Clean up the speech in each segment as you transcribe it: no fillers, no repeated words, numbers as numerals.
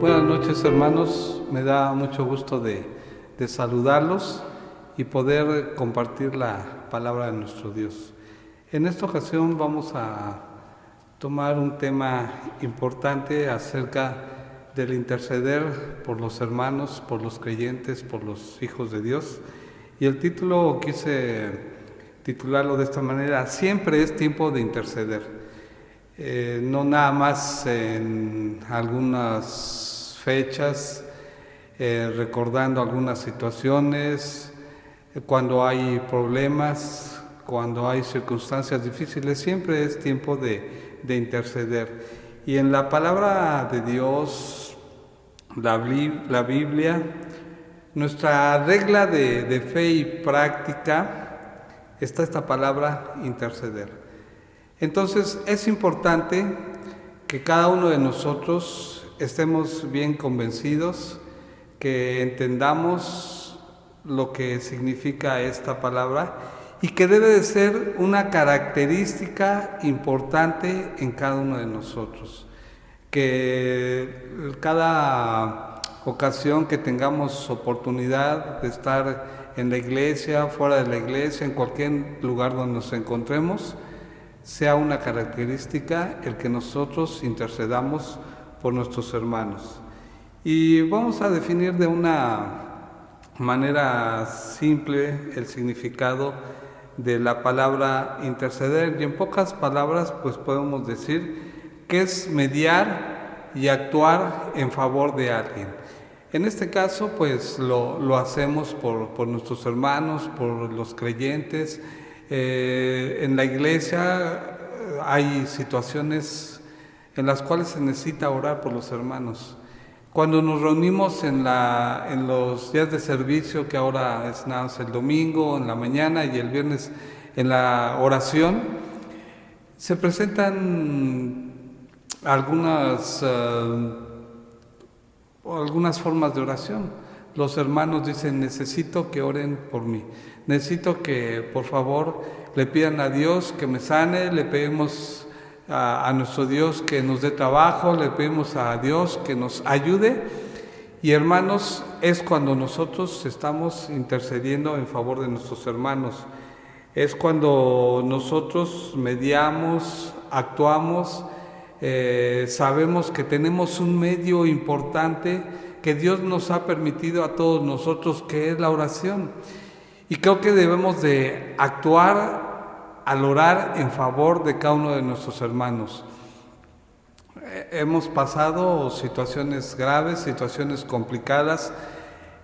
Buenas noches, hermanos, me da mucho gusto de saludarlos y poder compartir la palabra de nuestro Dios. En esta ocasión vamos a tomar un tema importante acerca del interceder por los hermanos, por los creyentes, por los hijos de Dios. Y el título quise titularlo de esta manera: siempre es tiempo de interceder. No nada más en algunas fechas, recordando algunas situaciones, cuando hay problemas, cuando hay circunstancias difíciles, siempre es tiempo de interceder. Y en la palabra de Dios, la Biblia, nuestra regla de fe y práctica, está esta palabra interceder. Entonces es importante que cada uno de nosotros estemos bien convencidos, que entendamos lo que significa esta palabra y que debe de ser una característica importante en cada uno de nosotros. Que cada ocasión que tengamos oportunidad de estar en la iglesia, fuera de la iglesia, en cualquier lugar donde nos encontremos, sea una característica el que nosotros intercedamos por nuestros hermanos. Y vamos a definir de una manera simple el significado de la palabra interceder, y en pocas palabras pues podemos decir que es mediar y actuar en favor de alguien. En este caso pues lo hacemos por nuestros hermanos, por los creyentes. En la iglesia hay situaciones en las cuales se necesita orar por los hermanos. Cuando nos reunimos en los días de servicio, que ahora es nada más el domingo, en la mañana, y el viernes en la oración, se presentan algunas formas de oración. Los hermanos dicen: necesito que oren por mí, necesito que por favor le pidan a Dios que me sane, le pedimos a nuestro Dios que nos dé trabajo, le pedimos a Dios que nos ayude. Y hermanos, es cuando nosotros estamos intercediendo en favor de nuestros hermanos, es cuando nosotros mediamos, actuamos, sabemos que tenemos un medio importante que Dios nos ha permitido a todos nosotros, que es la oración. Y creo que debemos de actuar al orar en favor de cada uno de nuestros hermanos. Hemos pasado situaciones graves, situaciones complicadas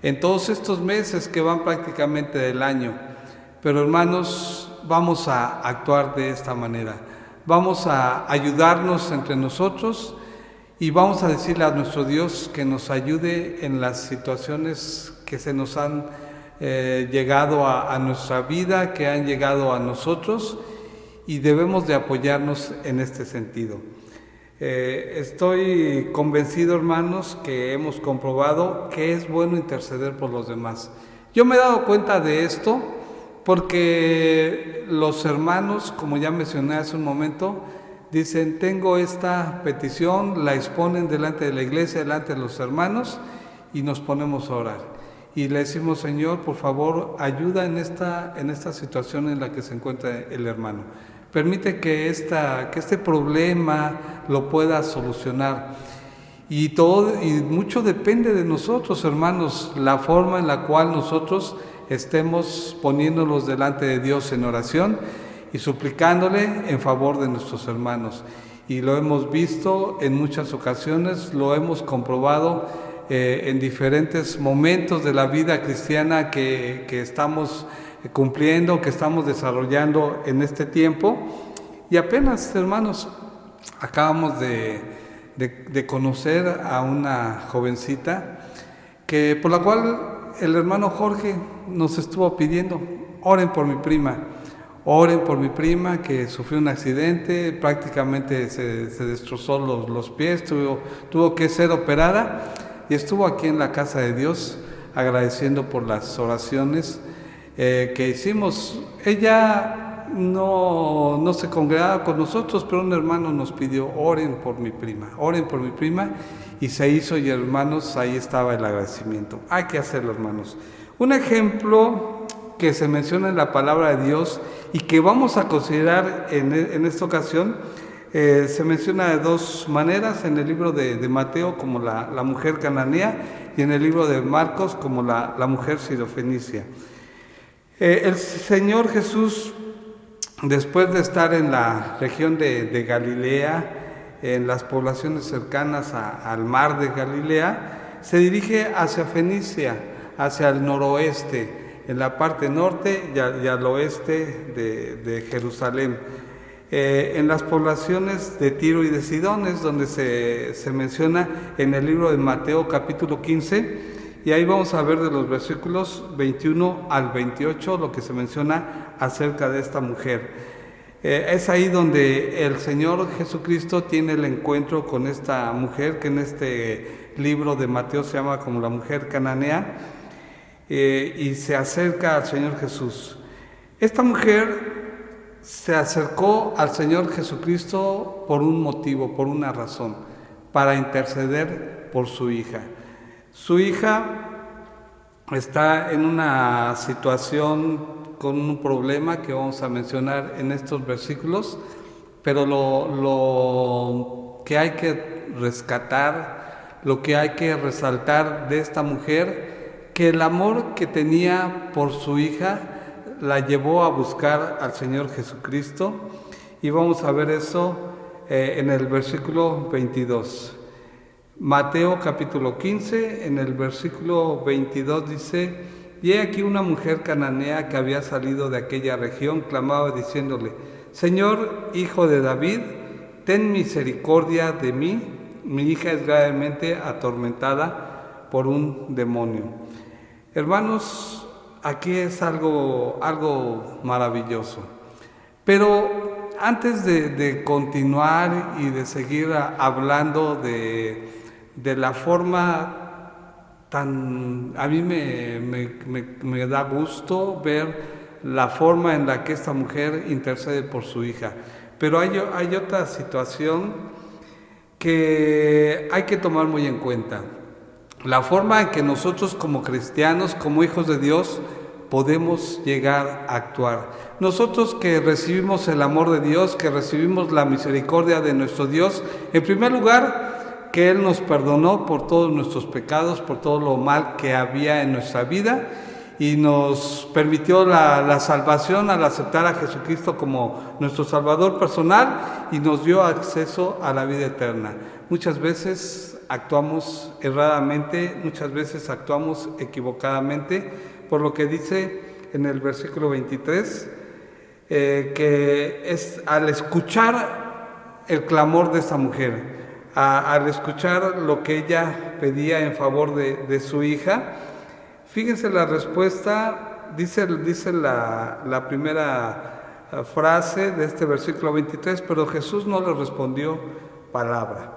en todos estos meses que van prácticamente del año. Pero hermanos, vamos a actuar de esta manera. Vamos a ayudarnos entre nosotros y vamos a decirle a nuestro Dios que nos ayude en las situaciones que se nos han llegado a nuestra vida, que han llegado a nosotros, y debemos de apoyarnos en este sentido. Estoy convencido, hermanos, que hemos comprobado que es bueno interceder por los demás. Yo me he dado cuenta de esto porque los hermanos, como ya mencioné hace un momento, dicen: tengo esta petición, la exponen delante de la iglesia, delante de los hermanos, y nos ponemos a orar. Y le decimos: Señor, por favor, ayuda en esta situación en la que se encuentra el hermano. Permite que este problema lo pueda solucionar. Y mucho depende de nosotros, hermanos, la forma en la cual nosotros estemos poniéndonos delante de Dios en oración y suplicándole en favor de nuestros hermanos. Y lo hemos visto en muchas ocasiones, lo hemos comprobado en diferentes momentos de la vida cristiana que estamos cumpliendo, que estamos desarrollando en este tiempo. Y apenas, hermanos, acabamos de conocer a una jovencita por la cual el hermano Jorge nos estuvo pidiendo: oren por mi prima. Oren por mi prima que sufrió un accidente, prácticamente se destrozó los pies, tuvo que ser operada, y estuvo aquí en la casa de Dios agradeciendo por las oraciones que hicimos. Ella no se congregaba con nosotros, pero un hermano nos pidió, oren por mi prima, y se hizo, y hermanos, ahí estaba el agradecimiento. Hay que hacerlo, hermanos. Un ejemplo que se menciona en la palabra de Dios y que vamos a considerar en esta ocasión, se menciona de dos maneras, en el libro de Mateo como la mujer cananea, y en el libro de Marcos como la mujer sirofenicia. El Señor Jesús, después de estar en la región de Galilea, en las poblaciones cercanas al mar de Galilea, se dirige hacia Fenicia, hacia el noroeste, en la parte norte y al oeste de Jerusalén. En las poblaciones de Tiro y de Sidón es donde se menciona en el libro de Mateo capítulo 15, y ahí vamos a ver de los versículos 21 al 28 lo que se menciona acerca de esta mujer. Es ahí donde el Señor Jesucristo tiene el encuentro con esta mujer, que en este libro de Mateo se llama como la mujer cananea, y se acerca al Señor Jesús. Esta mujer se acercó al Señor Jesucristo por un motivo, por una razón, para interceder por su hija. Su hija está en una situación con un problema que vamos a mencionar en estos versículos, pero lo que hay que rescatar, lo que hay que resaltar de esta mujer, que el amor que tenía por su hija la llevó a buscar al Señor Jesucristo, y vamos a ver eso en el versículo 22. Mateo capítulo 15, en el versículo 22 dice: y he aquí una mujer cananea que había salido de aquella región, clamaba diciéndole: Señor, hijo de David, ten misericordia de mí, mi hija es gravemente atormentada por un demonio. Hermanos, aquí es algo maravilloso. Pero antes de continuar y de seguir hablando de la forma tan... A mí me da gusto ver la forma en la que esta mujer intercede por su hija. Pero hay otra situación que hay que tomar muy en cuenta. La forma en que nosotros como cristianos, como hijos de Dios, podemos llegar a actuar. Nosotros que recibimos el amor de Dios, que recibimos la misericordia de nuestro Dios, en primer lugar, que Él nos perdonó por todos nuestros pecados, por todo lo mal que había en nuestra vida, y nos permitió la salvación al aceptar a Jesucristo como nuestro Salvador personal, y nos dio acceso a la vida eterna. Muchas veces actuamos erradamente, muchas veces actuamos equivocadamente, por lo que dice en el versículo 23, que es al escuchar el clamor de esta mujer, al escuchar lo que ella pedía en favor de su hija. Fíjense la respuesta, dice la primera frase de este versículo 23, pero Jesús no le respondió palabra.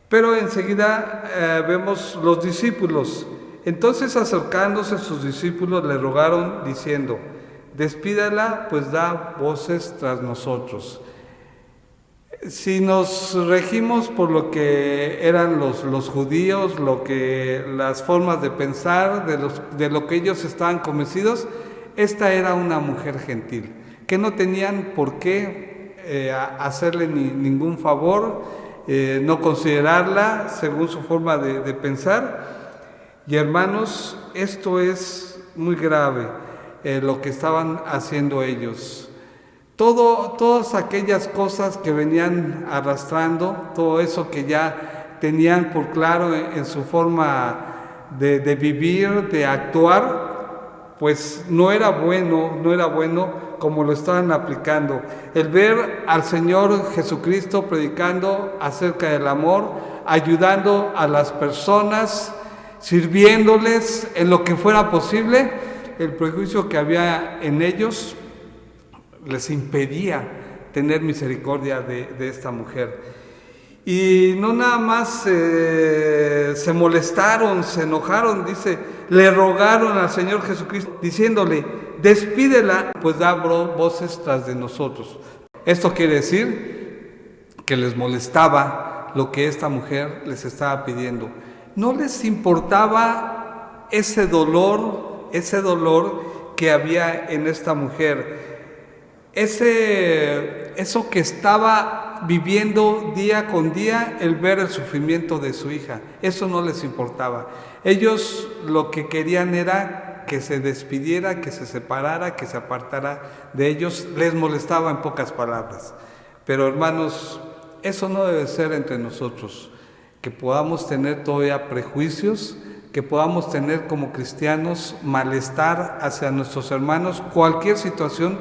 Pero enseguida vemos los discípulos. Entonces, acercándose sus discípulos, le rogaron diciendo: despídala, pues da voces tras nosotros. Si nos regimos por lo que eran los judíos, las formas de pensar, de lo que ellos estaban convencidos, esta era una mujer gentil, que no tenían por qué hacerle ningún favor, no considerarla según su forma de pensar. Y hermanos, esto es muy grave, lo que estaban haciendo ellos. Todas aquellas cosas que venían arrastrando, todo eso que ya tenían por claro en su forma de vivir, de actuar, pues no era bueno como lo estaban aplicando. El ver al Señor Jesucristo predicando acerca del amor, ayudando a las personas, sirviéndoles en lo que fuera posible, el prejuicio que había en ellos les impedía tener misericordia de esta mujer. Y no nada más se molestaron, se enojaron, dice, le rogaron al Señor Jesucristo, diciéndole, despídela, pues da voces tras de nosotros. Esto quiere decir que les molestaba lo que esta mujer les estaba pidiendo. No les importaba ese dolor que había en esta mujer, eso que estaba viviendo día con día, el ver el sufrimiento de su hija. Eso no les importaba. Ellos lo que querían era que se despidiera, que se separara, que se apartara de ellos. Les molestaba, en pocas palabras. Pero hermanos, eso no debe ser entre nosotros, que podamos tener todavía prejuicios, que podamos tener como cristianos malestar hacia nuestros hermanos, cualquier situación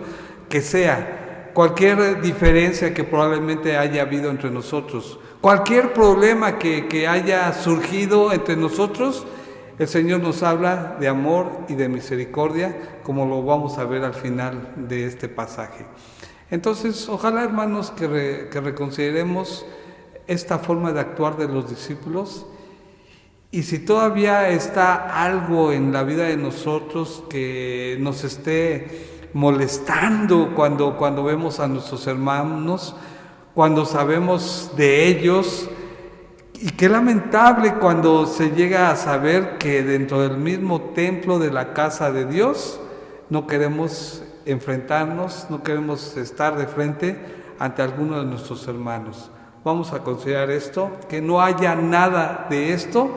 que sea, cualquier diferencia que probablemente haya habido entre nosotros, cualquier problema que haya surgido entre nosotros. El Señor nos habla de amor y de misericordia, como lo vamos a ver al final de este pasaje. Entonces, ojalá, hermanos, que reconsideremos esta forma de actuar de los discípulos. Y si todavía está algo en la vida de nosotros que nos esté molestando cuando vemos a nuestros hermanos, cuando sabemos de ellos, y qué lamentable cuando se llega a saber que dentro del mismo templo de la casa de Dios no queremos enfrentarnos, no queremos estar de frente ante alguno de nuestros hermanos. Vamos a considerar esto, que no haya nada de esto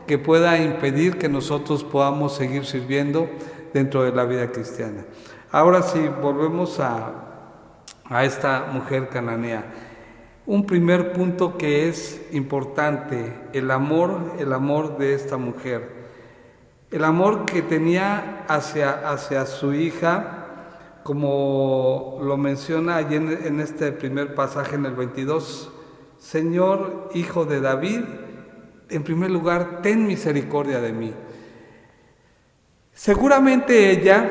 que pueda impedir que nosotros podamos seguir sirviendo dentro de la vida cristiana. Ahora sí, volvemos a esta mujer cananea. Un primer punto que es importante, el amor de esta mujer. El amor que tenía hacia su hija, como lo menciona allí en este primer pasaje, en el 22. Señor, hijo de David, en primer lugar, ten misericordia de mí. Seguramente ella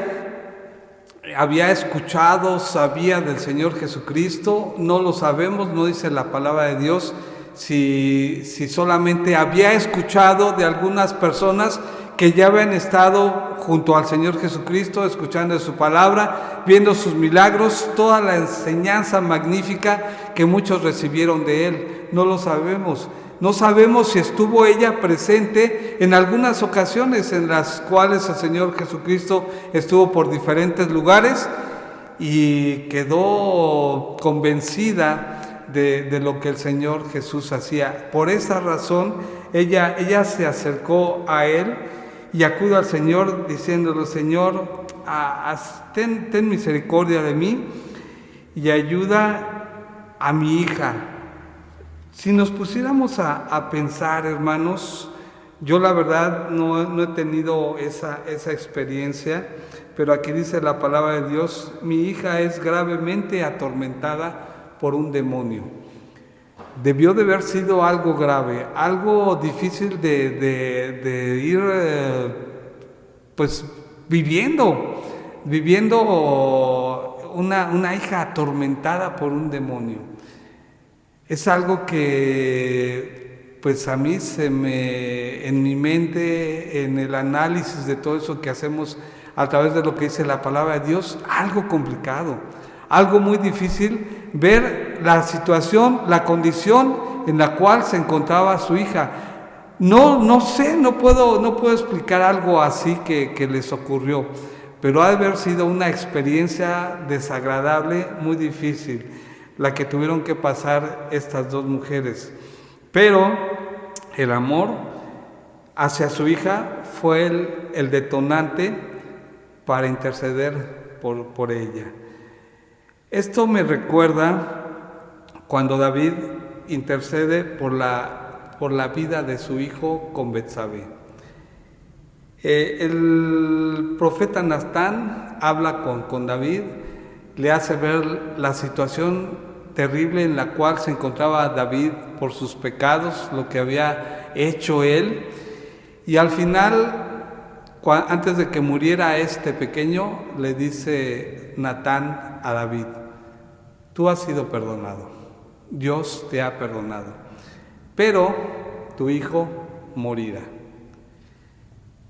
había escuchado, sabía del Señor Jesucristo, no lo sabemos, no dice la palabra de Dios, si solamente había escuchado de algunas personas que ya habían estado junto al Señor Jesucristo, escuchando su palabra, viendo sus milagros, toda la enseñanza magnífica que muchos recibieron de Él. No lo sabemos. No sabemos si estuvo ella presente en algunas ocasiones en las cuales el Señor Jesucristo estuvo por diferentes lugares y quedó convencida de lo que el Señor Jesús hacía. Por esa razón, ella se acercó a Él y acude al Señor diciéndole: Señor, ten misericordia de mí y ayuda a mi hija. Si nos pusiéramos a pensar, hermanos, yo la verdad no he tenido esa experiencia, pero aquí dice la palabra de Dios: mi hija es gravemente atormentada por un demonio. Debió de haber sido algo grave, algo difícil de ir pues viviendo una hija atormentada por un demonio. Es algo que pues a mí en mi mente, en el análisis de todo eso que hacemos a través de lo que dice la palabra de Dios, algo complicado, algo muy difícil ver la situación, la condición en la cual se encontraba su hija. No sé, no puedo explicar algo así que les ocurrió, pero ha de haber sido una experiencia desagradable, muy difícil, la que tuvieron que pasar estas dos mujeres. Pero el amor hacia su hija fue el detonante para interceder por ella. Esto me recuerda cuando David intercede por la vida de su hijo con Betsabé. El profeta Natán habla con David, le hace ver la situación terrible en la cual se encontraba David por sus pecados, lo que había hecho él, y al final, antes de que muriera este pequeño, le dice Natán a David: tú has sido perdonado, Dios te ha perdonado, pero tu hijo morirá.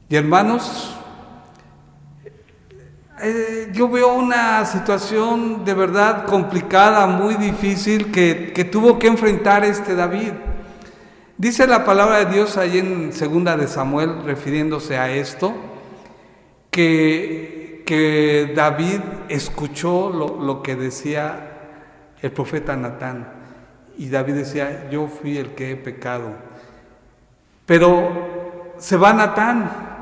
Y hermanos, yo veo una situación de verdad complicada, muy difícil que tuvo que enfrentar David. Dice la palabra de Dios ahí en 2 de Samuel, refiriéndose a esto, que David escuchó lo que decía el profeta Natán. Y David decía, yo fui el que he pecado. Pero se va Natán.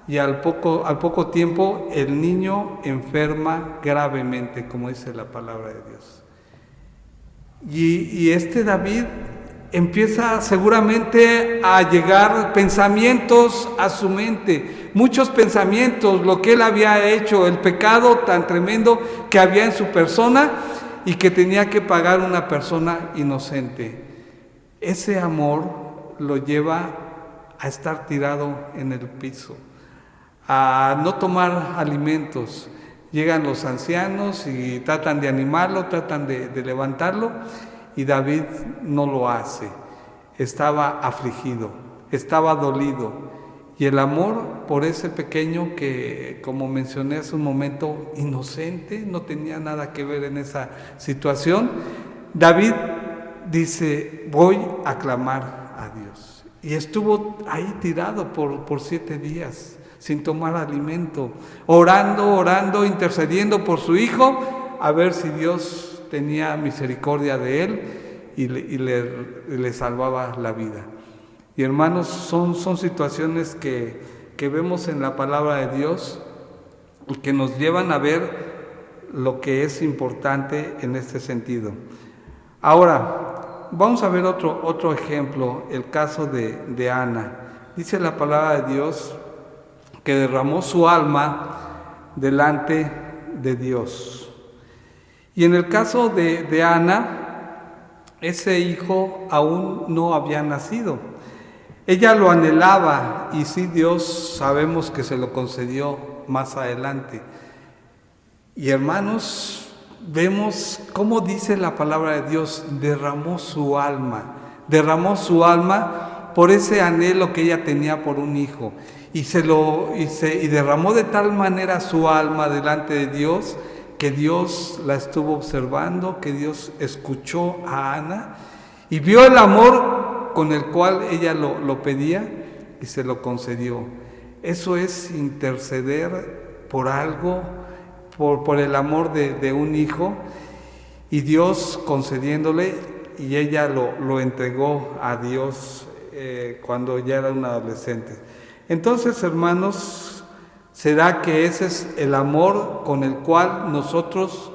Y al poco tiempo el niño enferma gravemente, como dice la palabra de Dios. Y David empieza seguramente a llegar pensamientos a su mente, muchos pensamientos, lo que él había hecho, el pecado tan tremendo que había en su persona y que tenía que pagar una persona inocente. Ese amor lo lleva a estar tirado en el piso, a no tomar alimentos. Llegan los ancianos y tratan de animarlo, tratan de levantarlo, y David no lo hace. Estaba afligido, estaba dolido, y el amor por ese pequeño que, como mencioné hace un momento, inocente, no tenía nada que ver en esa situación, David dice, voy a clamar a Dios. Y estuvo ahí tirado por 7 días, sin tomar alimento, orando, intercediendo por su hijo, a ver si Dios tenía misericordia de él y le salvaba la vida. Y hermanos, son situaciones que vemos en la palabra de Dios y que nos llevan a ver lo que es importante en este sentido. Ahora, vamos a ver otro ejemplo, el caso de Ana. Dice la palabra de Dios que derramó su alma delante de Dios. Y en el caso de Ana, ese hijo aún no había nacido. Ella lo anhelaba y sí, Dios sabemos que se lo concedió más adelante. Y hermanos, vemos cómo dice la palabra de Dios, derramó su alma por ese anhelo que ella tenía por un hijo. Y derramó de tal manera su alma delante de Dios, que Dios la estuvo observando, que Dios escuchó a Ana y vio el amor con el cual ella lo pedía y se lo concedió. Eso es interceder por algo, por el amor de un hijo, y Dios concediéndole, y ella lo entregó a Dios cuando ya era una adolescente. Entonces, hermanos, será que ese es el amor con el cual nosotros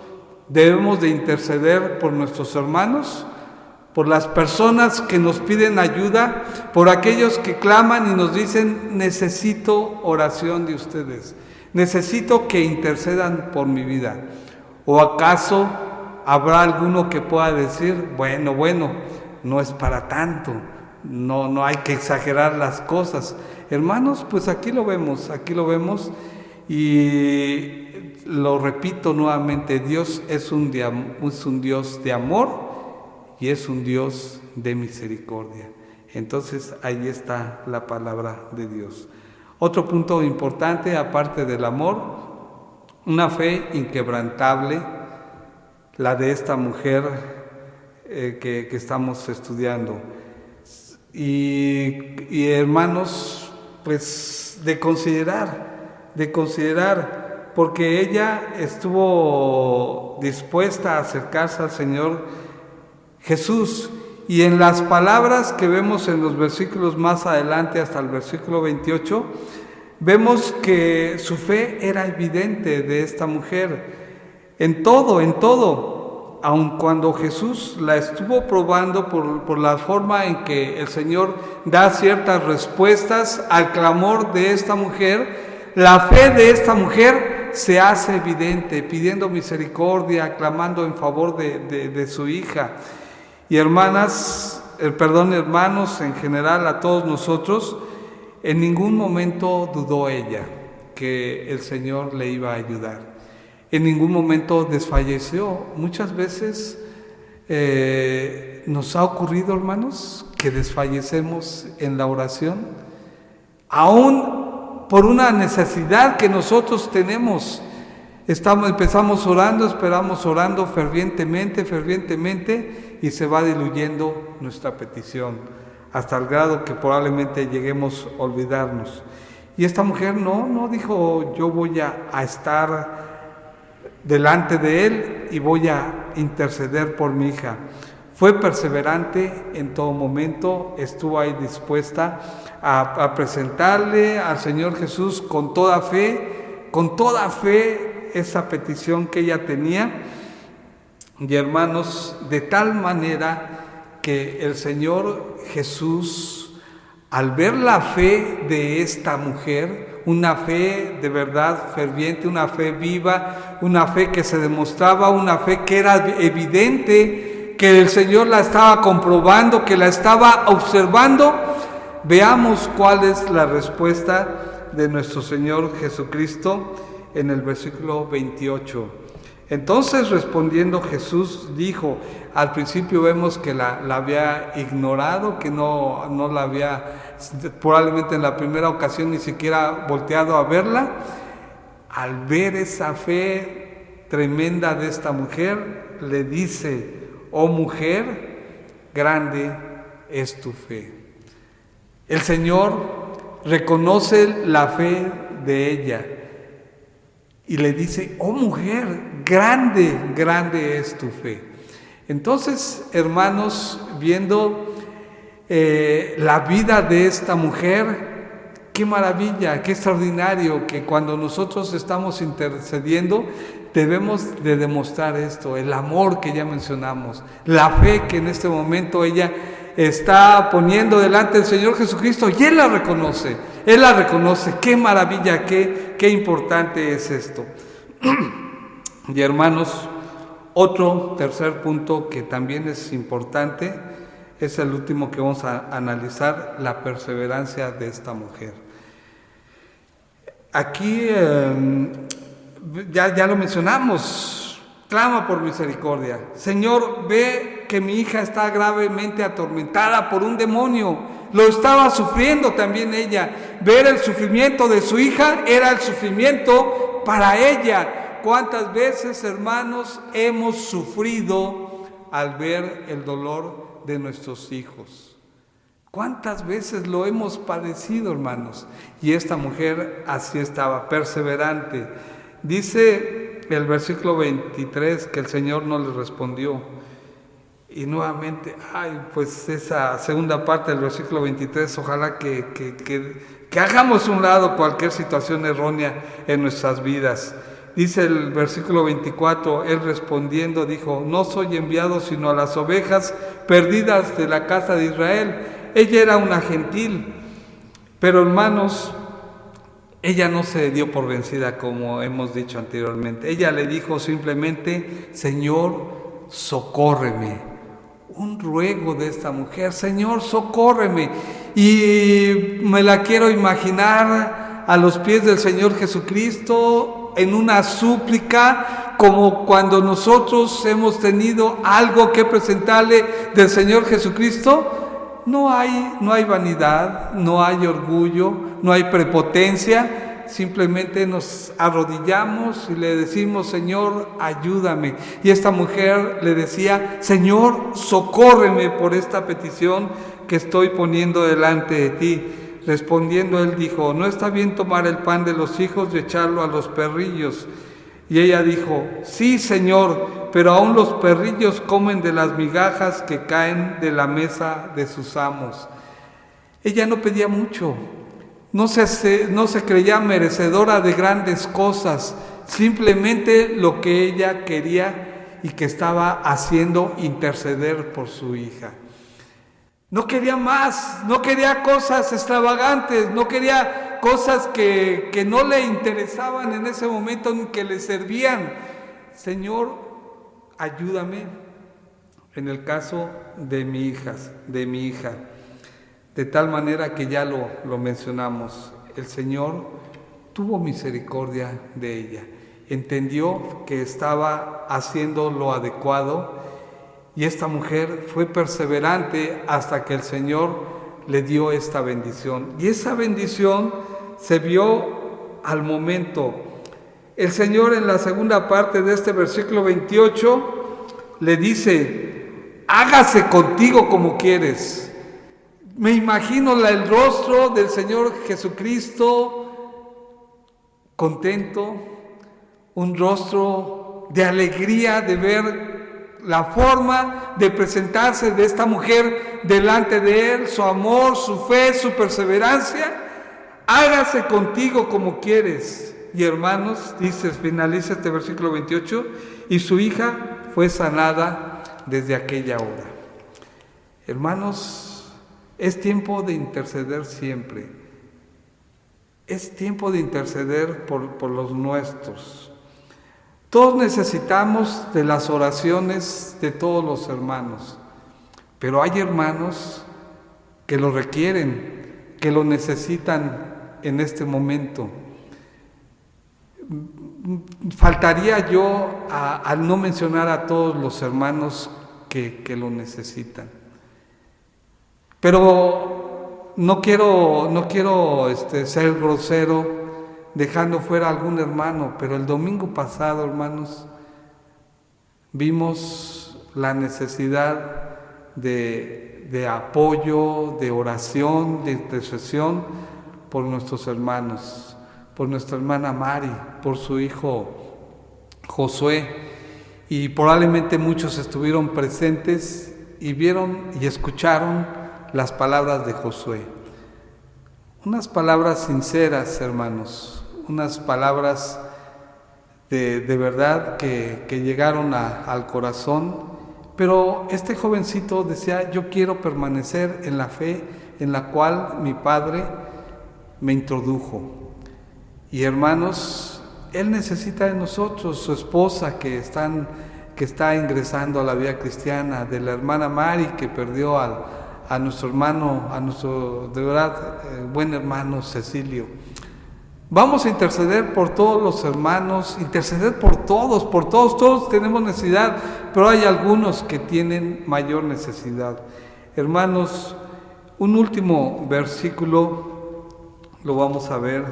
debemos de interceder por nuestros hermanos, por las personas que nos piden ayuda, por aquellos que claman y nos dicen, necesito oración de ustedes, necesito que intercedan por mi vida. ¿O acaso habrá alguno que pueda decir, bueno, no es para tanto, no hay que exagerar las cosas? Hermanos, pues aquí lo vemos, y lo repito nuevamente, Dios es un Dios de amor y es un Dios de misericordia. Entonces ahí está la palabra de Dios. Otro punto importante, aparte del amor, una fe inquebrantable, la de esta mujer que estamos estudiando. Y hermanos, pues de considerar, porque ella estuvo dispuesta a acercarse al Señor Jesús, y en las palabras que vemos en los versículos más adelante hasta el versículo 28, vemos que su fe era evidente de esta mujer, en todo, aun cuando Jesús la estuvo probando por la forma en que el Señor da ciertas respuestas al clamor de esta mujer. La fe de esta mujer se hace evidente, pidiendo misericordia, clamando en favor de su hija. Y hermanos, en general a todos nosotros, en ningún momento dudó ella que el Señor le iba a ayudar. En ningún momento desfalleció. Muchas veces ¿Nos ha ocurrido, hermanos, que desfallecemos en la oración? Aún por una necesidad que nosotros tenemos. Empezamos orando, esperamos orando fervientemente, y se va diluyendo nuestra petición, hasta el grado que probablemente lleguemos a olvidarnos. Y esta mujer no dijo, yo voy a estar delante de él y voy a interceder por mi hija. Fue perseverante en todo momento, estuvo ahí dispuesta a presentarle al Señor Jesús con toda fe, esa petición que ella tenía. Y hermanos, de tal manera que el Señor Jesús, al ver la fe de esta mujer, una fe de verdad ferviente, una fe viva, una fe que se demostraba, una fe que era evidente, que el Señor la estaba comprobando, que la estaba observando. Veamos cuál es la respuesta de nuestro Señor Jesucristo en el versículo 28. Entonces respondiendo Jesús dijo, al principio vemos que la había ignorado, que no la había, probablemente en la primera ocasión ni siquiera volteado a verla. Al ver esa fe tremenda de esta mujer, le dice, oh mujer, grande es tu fe. El Señor reconoce la fe de ella y le dice, oh mujer, grande es tu fe. Entonces, hermanos, viendo la vida de esta mujer, qué maravilla, qué extraordinario que cuando nosotros estamos intercediendo, debemos de demostrar esto, el amor que ya mencionamos, la fe que en este momento ella está poniendo delante del Señor Jesucristo, y Él la reconoce, qué maravilla, qué importante es esto. Y hermanos, otro tercer punto que también es importante, es el último que vamos a analizar, la perseverancia de esta mujer. Aquí ya lo mencionamos, clama por misericordia. Señor, ve que mi hija está gravemente atormentada por un demonio. Lo estaba sufriendo también ella. Ver el sufrimiento de su hija era el sufrimiento para ella. ¿Cuántas veces, hermanos, hemos sufrido al ver el dolor de nuestros hijos? ¿Cuántas veces lo hemos padecido, hermanos? Y esta mujer así estaba, perseverante. Dice el versículo 23 que el Señor no le respondió. Y nuevamente, pues esa segunda parte del versículo 23, ojalá que hagamos un lado cualquier situación errónea en nuestras vidas. Dice el versículo 24, él respondiendo dijo, no soy enviado sino a las ovejas perdidas de la casa de Israel. Ella era una gentil, pero hermanos, ella no se dio por vencida como hemos dicho anteriormente. Ella le dijo simplemente, Señor, socórreme. Un ruego de esta mujer, Señor, socórreme. Y me la quiero imaginar a los pies del Señor Jesucristo en una súplica, como cuando nosotros hemos tenido algo que presentarle del Señor Jesucristo. No hay vanidad, no hay orgullo, no hay prepotencia. Simplemente nos arrodillamos y le decimos, Señor, ayúdame. Y esta mujer le decía, Señor, socórreme por esta petición que estoy poniendo delante de ti. Respondiendo él dijo, no está bien tomar el pan de los hijos y echarlo a los perrillos. Y ella dijo, sí, Señor, pero aún los perrillos comen de las migajas que caen de la mesa de sus amos. Ella no pedía mucho. No se creía merecedora de grandes cosas, simplemente lo que ella quería y que estaba haciendo, interceder por su hija. No quería más, no quería cosas extravagantes, no quería cosas que no le interesaban en ese momento ni que le servían. Señor, ayúdame en el caso de mi hija. De tal manera que ya lo mencionamos, el Señor tuvo misericordia de ella, entendió que estaba haciendo lo adecuado Y esta mujer fue perseverante hasta que el Señor le dio esta bendición. Y esa bendición se vio al momento. El Señor en la segunda parte de este versículo 28 le dice: hágase contigo como quieres. Me imagino el rostro del Señor Jesucristo contento, un rostro de alegría de ver la forma de presentarse de esta mujer delante de Él, su amor, su fe, su perseverancia. Hágase contigo como quieres. Y hermanos, finaliza este versículo 28, y su hija fue sanada desde aquella hora. Hermanos, es tiempo de interceder siempre. Es tiempo de interceder por los nuestros. Todos necesitamos de las oraciones de todos los hermanos, pero hay hermanos que lo requieren, que lo necesitan en este momento. Faltaría yo al no mencionar a todos los hermanos que lo necesitan. Pero no quiero ser grosero dejando fuera a algún hermano, pero el domingo pasado, hermanos, vimos la necesidad de apoyo, de oración, de intercesión por nuestros hermanos, por nuestra hermana Mari, por su hijo Josué, y probablemente muchos estuvieron presentes y vieron y escucharon las palabras de Josué. Unas palabras sinceras, hermanos, unas palabras de verdad que llegaron al corazón, pero este jovencito decía: yo quiero permanecer en la fe en la cual mi padre me introdujo. Y hermanos, él necesita de nosotros, su esposa que está ingresando a la vida cristiana, de la hermana Mari que perdió a nuestro hermano, a nuestro de verdad buen hermano Cecilio. Vamos a interceder por todos los hermanos, interceder por todos tenemos necesidad, pero hay algunos que tienen mayor necesidad. Hermanos, un último versículo lo vamos a ver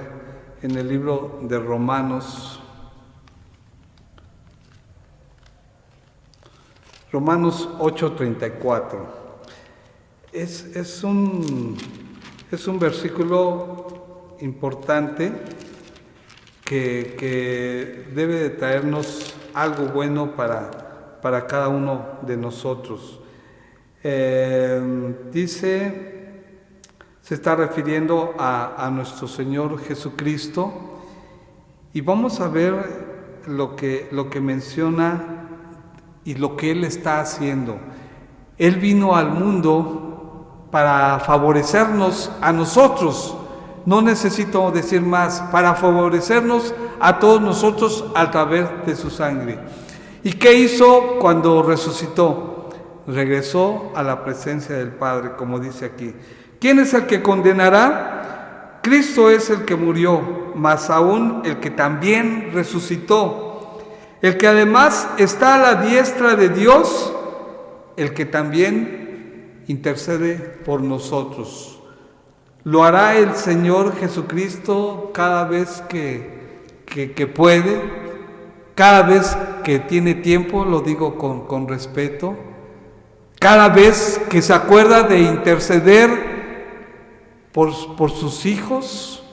en el libro de Romanos. Romanos 8:34. Es un versículo importante que debe de traernos algo bueno para cada uno de nosotros. Se está refiriendo a nuestro Señor Jesucristo, y vamos a ver lo que menciona y lo que Él está haciendo. Él vino al mundo para favorecernos a nosotros. No necesito decir más, para favorecernos a todos nosotros a través de su sangre. ¿Y qué hizo cuando resucitó? Regresó a la presencia del Padre, como dice aquí. ¿Quién es el que condenará? Cristo es el que murió, más aún el que también resucitó, el que además está a la diestra de Dios, el que también intercede por nosotros. Lo hará el Señor Jesucristo cada vez que puede, cada vez que tiene tiempo, lo digo con respeto, cada vez que se acuerda de interceder por sus hijos.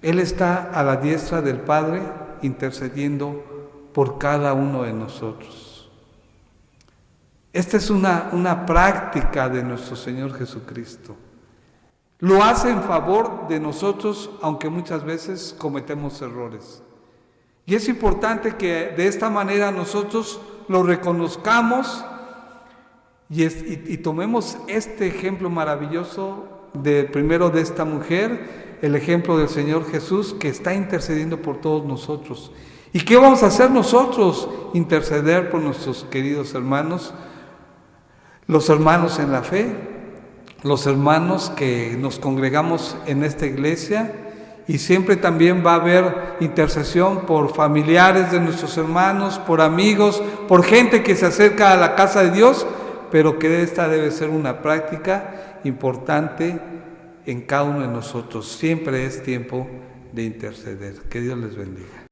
Él está a la diestra del Padre intercediendo por cada uno de nosotros. Esta es una práctica de nuestro Señor Jesucristo. Lo hace en favor de nosotros, aunque muchas veces cometemos errores. Y es importante que de esta manera nosotros lo reconozcamos y tomemos este ejemplo maravilloso primero de esta mujer, el ejemplo del Señor Jesús, que está intercediendo por todos nosotros. ¿Y qué vamos a hacer nosotros? Interceder por nuestros queridos hermanos, los hermanos en la fe, los hermanos que nos congregamos en esta iglesia y siempre también va a haber intercesión por familiares de nuestros hermanos, por amigos, por gente que se acerca a la casa de Dios, pero que esta debe ser una práctica importante en cada uno de nosotros. Siempre es tiempo de interceder. Que Dios les bendiga.